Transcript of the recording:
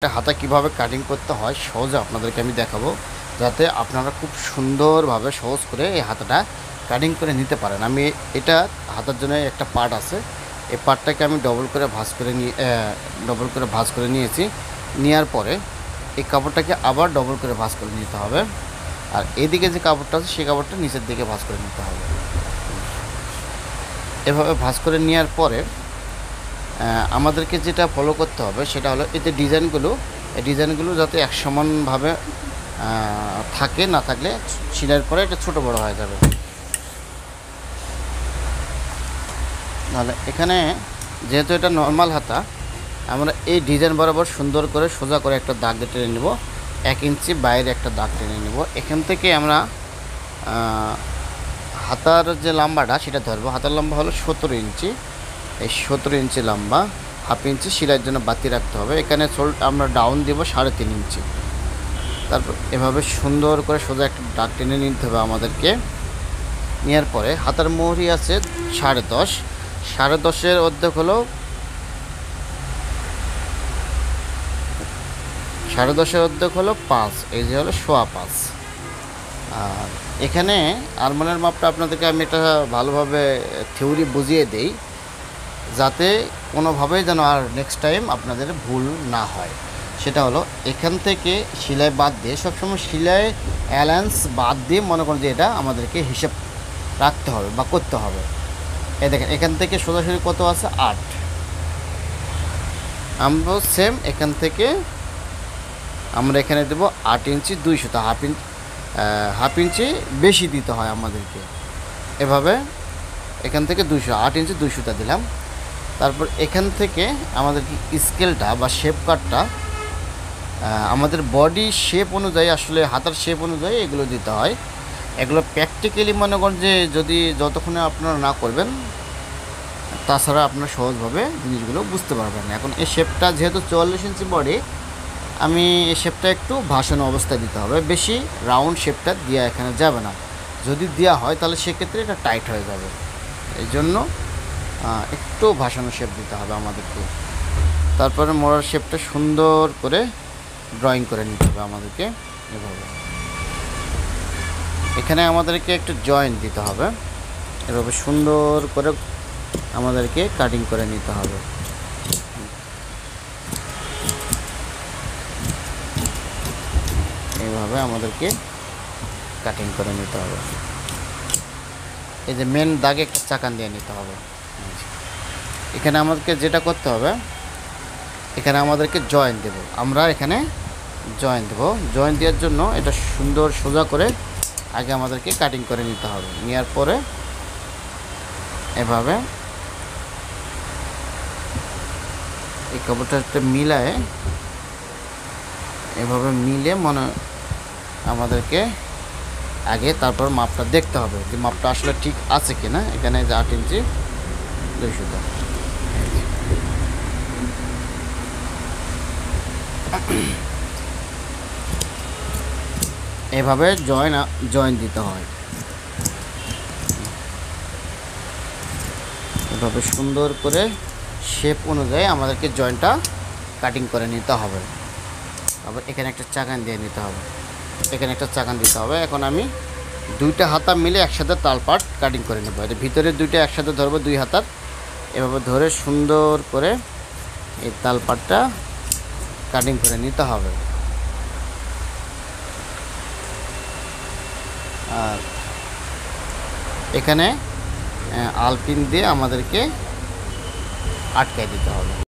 একটা হাতা কিভাবে কাটিং করতে হয় সহজে আপনাদেরকে আমি দেখাবো, যাতে আপনারা খুব সুন্দরভাবে সহজ করে এই হাতাটা কাটিং করে নিতে পারেন। আমি এটা হাতার জন্য একটা পার্ট আছে, এই পার্টটাকে আমি ডবল করে ভাঁজ করে নিয়েছি। নেওয়ার পরে এই কাপড়টাকে আবার ডবল করে ভাঁজ করে নিতে হবে, আর এইদিকে যে কাপড়টা আছে সেই কাপড়টা নিচের দিকে ভাঁজ করে নিতে হবে। এভাবে ভাঁজ করে নেওয়ার পরে আমাদেরকে যেটা ফলো করতে হবে সেটা হলো এতে ডিজাইনগুলো যাতে এক সমানভাবে থাকে, না থাকলে সেলাইয়ের পরে এটা ছোটো বড়ো হয়ে যাবে। তাহলে এখানে যেহেতু এটা নর্মাল হাতা, আমরা এই ডিজাইন বরাবর সুন্দর করে সোজা করে একটা দাগ টেনে নেব, 1 ইঞ্চি বাইরে একটা দাগ টেনে নেব। এখান থেকে আমরা হাতার যে লম্বাটা সেটা ধরবো। হাতার লম্বা হলো 17 ইঞ্চি। এই 17 ইঞ্চি লম্বা, হাফ ইঞ্চি সেলাইয়ের জন্য বাতি রাখতে হবে। এখানে আমরা ডাউন দেবো 3.5 ইঞ্চি। তারপর এভাবে সুন্দর করে সোজা একটা দাগ টেনে নিতে হবে আমাদেরকে। নেওয়ার পরে হাতার মোহরি আছে 10.5, 10.5-এর অর্ধেক হলো 5, এই যে হলো 5.25। আর এখানে আরমোলের মাপটা আপনাদেরকে আমি এটা ভালোভাবে থিওরি বুঝিয়ে দেই, যাতে কোনোভাবেই যেন আর নেক্সট টাইম আপনাদের ভুল না হয়। সেটা হলো এখান থেকে সেলাই বাদ দিয়ে, সবসময় সেলাই অ্যালায়েন্স বাদ দিয়ে মনে করেন যে এটা আমাদেরকে হিসাব রাখতে হবে বা করতে হবে। এই দেখেন এখান থেকে সোজাসুজি কত আছে 8, আমরা সেম এখান থেকে আমরা এখানে দেবো 8 ইঞ্চি 2 সুতা, হাফ ইঞ্চি বেশি দিতে হয় আমাদেরকে। এভাবে এখান থেকে 8 ইঞ্চি 2 সুতা দিলাম। তারপর এখান থেকে আমাদেরকে স্কেলটা বা শেপ কাটটা আমাদের বডি শেপ অনুযায়ী, আসলে হাতার শেপ অনুযায়ী এগুলো দিতে হয়। এগুলো প্র্যাকটিক্যালি মনে করেন যে যদি যতক্ষণে আপনারা না করবেন, তাছাড়া আপনারা সহজভাবে জিনিসগুলো বুঝতে পারবেন না। এখন এই শেপটা যেহেতু 44 ইঞ্চি বডি, আমি এই শেপটা একটু ভাসানো অবস্থায় দিতে হবে, বেশি রাউন্ড শেপটা দেওয়া এখানে যাবে না। যদি দেওয়া হয় তাহলে সেক্ষেত্রে এটা টাইট হয়ে যাবে, এই জন্য একটু ভাসানো শেপ দিতে হবে আমাদেরকে। তারপরে মোড়ার শেপটা সুন্দর করে ড্রয়িং করে নিতে হবে আমাদেরকে। এভাবে এখানে আমাদেরকে একটু জয়েন্ট দিতে হবে, এভাবে সুন্দর করে আমাদেরকে কাটিং করে নিতে হবে। এইভাবে আমাদেরকে কাটিং করে নিতে হবে। এই যে মেন দাগে একটা চাকান দিয়ে নিতে হবে। এখানে আমাদেরকে যেটা করতে হবে, এখানে আমাদেরকে জয়েন্ট দেব। আমরা এখানে জয়েন্ট দেব। জয়েন্ট দেওয়ার জন্য এটা সুন্দর সোজা করে আগে আমাদেরকে কাটিং করে নিতে হবে। নেওয়ার পরে এভাবে এই কাপড়টা মিলায়ে, এভাবে মিলে আমাদেরকে আগে তারপর মাপটা দেখতে হবে যে মাপটা আসলে ঠিক আছে কিনা। এখানে যে 8 ইঞ্চি 2 সুতা, এভাবে জয়েন দিতে হয়। এভাবে সুন্দর করে শেপ অনুযায়ী আমাদেরকে জয়েন্টটা কাটিং করে নিতে হবে। আবার এখানে একটা চাকান দিয়ে নিতে হবে, এখানে একটা চাকান দিতে হবে। এখন আমি 2টা হাতা মিলে একসাথে তালপাট কাটিং করে নেব। এর ভিতরে 2টা একসাথে ধরবো, 2 হাতার। এভাবে ধরে সুন্দর করে এই তালপাটটা কাটিং করে নিতে হবে। আর এখানে আলপিন দিয়ে আমাদেরকে আটকাই দিতে হবে।